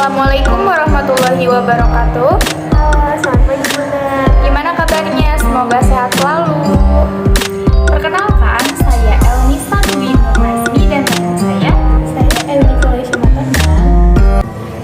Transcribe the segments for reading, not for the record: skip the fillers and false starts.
Assalamualaikum warahmatullahi wabarakatuh. Selamat pagi Bunda. Gimana kabarnya? Semoga sehat selalu. Perkenalkan, saya Elnisa Dwi Nurmasmi dan teman saya Elni Kolesia Matanda.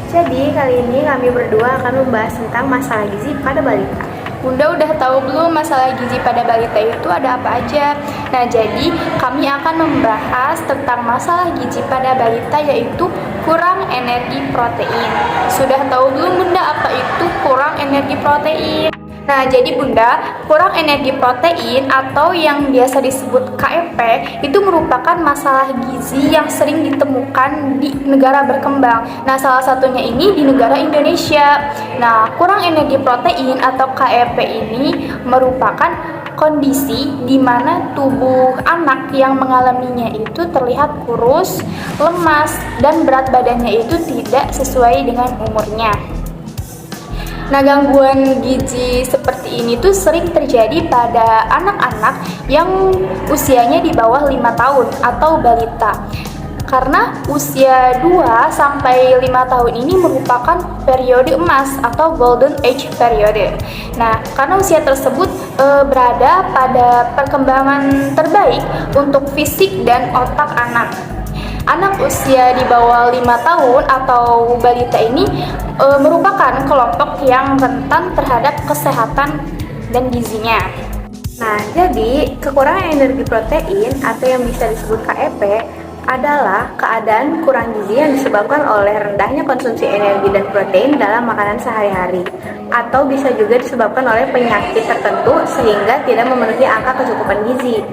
Jadi kali ini kami berdua akan membahas tentang masalah gizi pada balita. Bunda udah tahu belum masalah gizi pada balita itu ada apa aja? Nah, jadi kami akan membahas tentang masalah gizi pada balita yaitu kurang energi protein. Sudah tahu belum Bunda apa itu kurang energi protein? Nah, jadi Bunda, kurang energi protein atau yang biasa disebut KEP itu merupakan masalah gizi yang sering ditemukan di negara berkembang. Nah, salah satunya ini di negara Indonesia. Nah, kurang energi protein atau KEP ini merupakan kondisi di mana tubuh anak yang mengalaminya itu terlihat kurus, lemas, dan berat badannya itu tidak sesuai dengan umurnya. Nah, gangguan gizi seperti ini tuh sering terjadi pada anak-anak yang usianya di bawah 5 tahun atau balita. Karena usia 2 sampai 5 tahun ini merupakan periode emas atau golden age period. Nah, karena usia tersebut berada pada perkembangan terbaik untuk fisik dan otak anak. Anak usia di bawah 5 tahun atau balita ini merupakan kelompok yang rentan terhadap kesehatan dan gizinya. Nah, jadi kekurangan energi protein atau yang bisa disebut KEP adalah keadaan kurang gizi yang disebabkan oleh rendahnya konsumsi energi dan protein dalam makanan sehari-hari, atau bisa juga disebabkan oleh penyakit tertentu sehingga tidak memenuhi angka kecukupan gizi.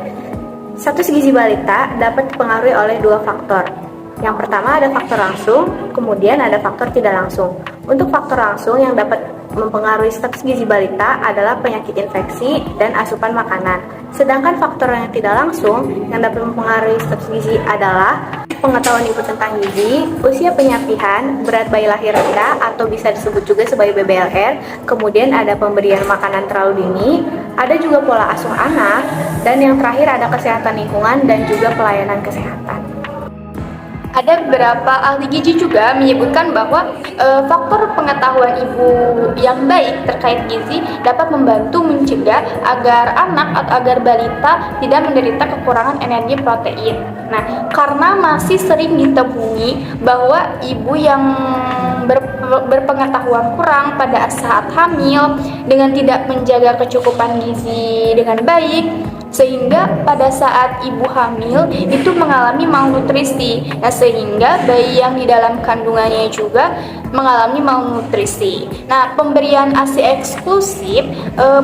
Status gizi balita dapat dipengaruhi oleh dua faktor. Yang pertama ada faktor langsung, kemudian ada faktor tidak langsung. Untuk faktor langsung yang dapat mempengaruhi status gizi balita adalah penyakit infeksi dan asupan makanan. Sedangkan faktor yang tidak langsung yang dapat mempengaruhi status gizi adalah pengetahuan ibu tentang gizi, usia penyapihan, berat bayi lahir rendah atau bisa disebut juga sebagai BBLR, kemudian ada pemberian makanan terlalu dini, ada juga pola asuh anak, dan yang terakhir ada kesehatan lingkungan dan juga pelayanan kesehatan. Ada beberapa ahli gizi juga menyebutkan bahwa faktor pengetahuan ibu yang baik terkait gizi dapat membantu mencegah agar anak atau agar balita tidak menderita kekurangan energi protein. Nah, karena masih sering ditemui bahwa ibu yang berpengetahuan kurang pada saat hamil dengan tidak menjaga kecukupan gizi dengan baik, sehingga pada saat ibu hamil itu mengalami malnutrisi. Nah, sehingga bayi yang di dalam kandungannya juga mengalami malnutrisi. Nah, pemberian ASI eksklusif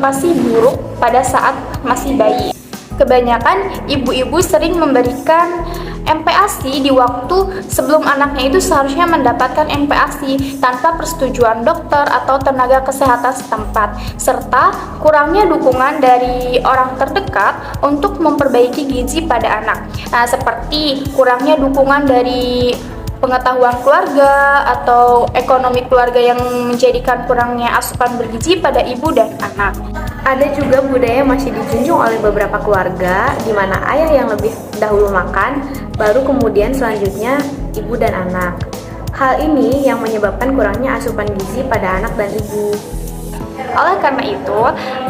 pasti buruk pada saat masih bayi. Kebanyakan ibu-ibu sering memberikan MPASI di waktu sebelum anaknya itu seharusnya mendapatkan MPASI tanpa persetujuan dokter atau tenaga kesehatan setempat, serta kurangnya dukungan dari orang terdekat untuk memperbaiki gizi pada anak. Nah, seperti kurangnya dukungan dari pengetahuan keluarga atau ekonomi keluarga yang menjadikan kurangnya asupan bergizi pada ibu dan anak. Ada juga budaya yang masih dijunjung oleh beberapa keluarga di mana ayah yang lebih dahulu makan, baru kemudian selanjutnya ibu dan anak. Hal ini yang menyebabkan kurangnya asupan gizi pada anak dan ibu. Oleh karena itu,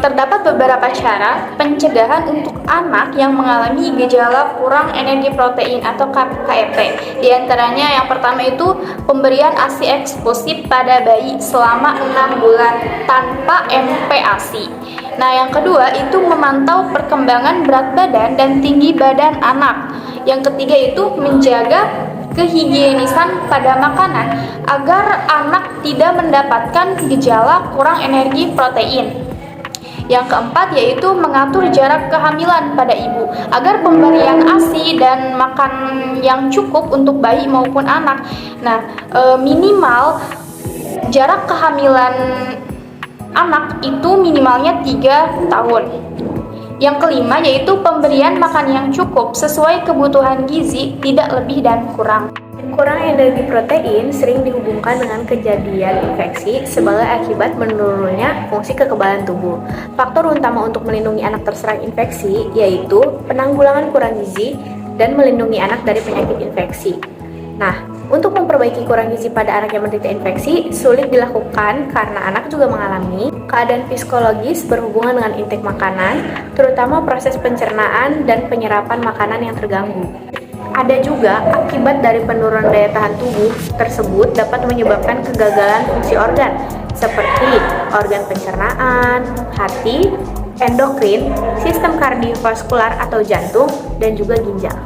terdapat beberapa cara pencegahan untuk anak yang mengalami gejala kurang energi protein atau KEP. Di antaranya yang pertama itu pemberian ASI eksklusif pada bayi selama 6 bulan tanpa MPASI. Nah, yang kedua itu memantau perkembangan berat badan dan tinggi badan anak. Yang ketiga itu menjaga kehigienisan pada makanan agar anak tidak mendapatkan gejala kurang energi protein. Yang keempat yaitu mengatur jarak kehamilan pada ibu agar pemberian ASI dan makan yang cukup untuk bayi maupun anak. Nah, minimal jarak kehamilan anak itu minimalnya 3 tahun. Yang kelima yaitu pemberian makan yang cukup sesuai kebutuhan gizi, tidak lebih dan kurang. Kurang energi protein sering dihubungkan dengan kejadian infeksi sebagai akibat menurunnya fungsi kekebalan tubuh. Faktor utama untuk melindungi anak terserang infeksi yaitu penanggulangan kurang gizi dan melindungi anak dari penyakit infeksi. Nah, Untuk memperbaiki kurang gizi pada anak yang menderita infeksi sulit dilakukan karena anak juga mengalami keadaan psikologis berhubungan dengan intake makanan, terutama proses pencernaan dan penyerapan makanan yang terganggu. Ada juga akibat dari penurunan daya tahan tubuh tersebut dapat menyebabkan kegagalan fungsi organ seperti organ pencernaan, hati, endokrin, sistem kardiovaskular atau jantung, dan juga ginjal.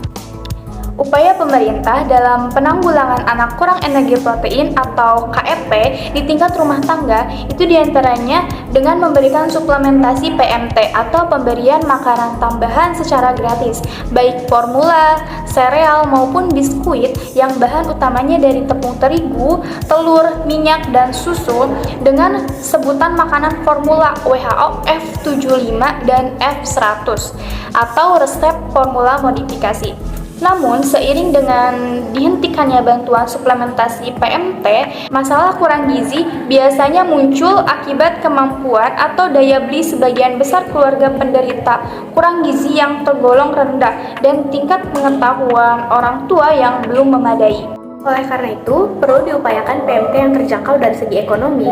Upaya pemerintah dalam penanggulangan anak kurang energi protein atau KEP di tingkat rumah tangga itu diantaranya dengan memberikan suplementasi PMT atau pemberian makanan tambahan secara gratis, baik formula, sereal maupun biskuit yang bahan utamanya dari tepung terigu, telur, minyak, dan susu dengan sebutan makanan formula WHO F75 dan F100 atau resep formula modifikasi. Namun, seiring dengan dihentikannya bantuan suplementasi PMT, masalah kurang gizi biasanya muncul akibat kemampuan atau daya beli sebagian besar keluarga penderita kurang gizi yang tergolong rendah dan tingkat pengetahuan orang tua yang belum memadai. Oleh karena itu, perlu diupayakan PMT yang terjangkau dari segi ekonomi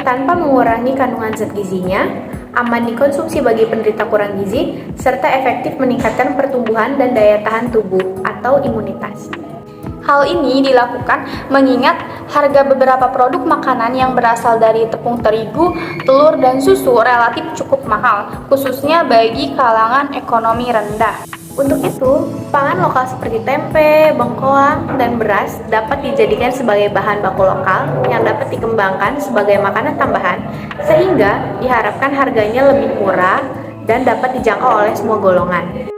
tanpa mengurangi kandungan zat gizinya, aman dikonsumsi bagi penderita kurang gizi, serta efektif meningkatkan pertumbuhan dan daya tahan tubuh atau imunitas. Hal ini dilakukan mengingat harga beberapa produk makanan yang berasal dari tepung terigu, telur, dan susu relatif cukup mahal, khususnya bagi kalangan ekonomi rendah. Untuk itu, pangan lokal seperti tempe, bengkoang, dan beras dapat dijadikan sebagai bahan baku lokal yang dapat dikembangkan sebagai makanan tambahan, sehingga diharapkan harganya lebih murah dan dapat dijangkau oleh semua golongan.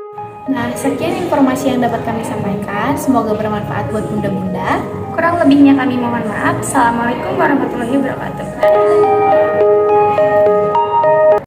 Nah, sekian informasi yang dapat kami sampaikan. Semoga bermanfaat buat bunda-bunda. Kurang lebihnya kami mohon maaf. Assalamualaikum warahmatullahi wabarakatuh.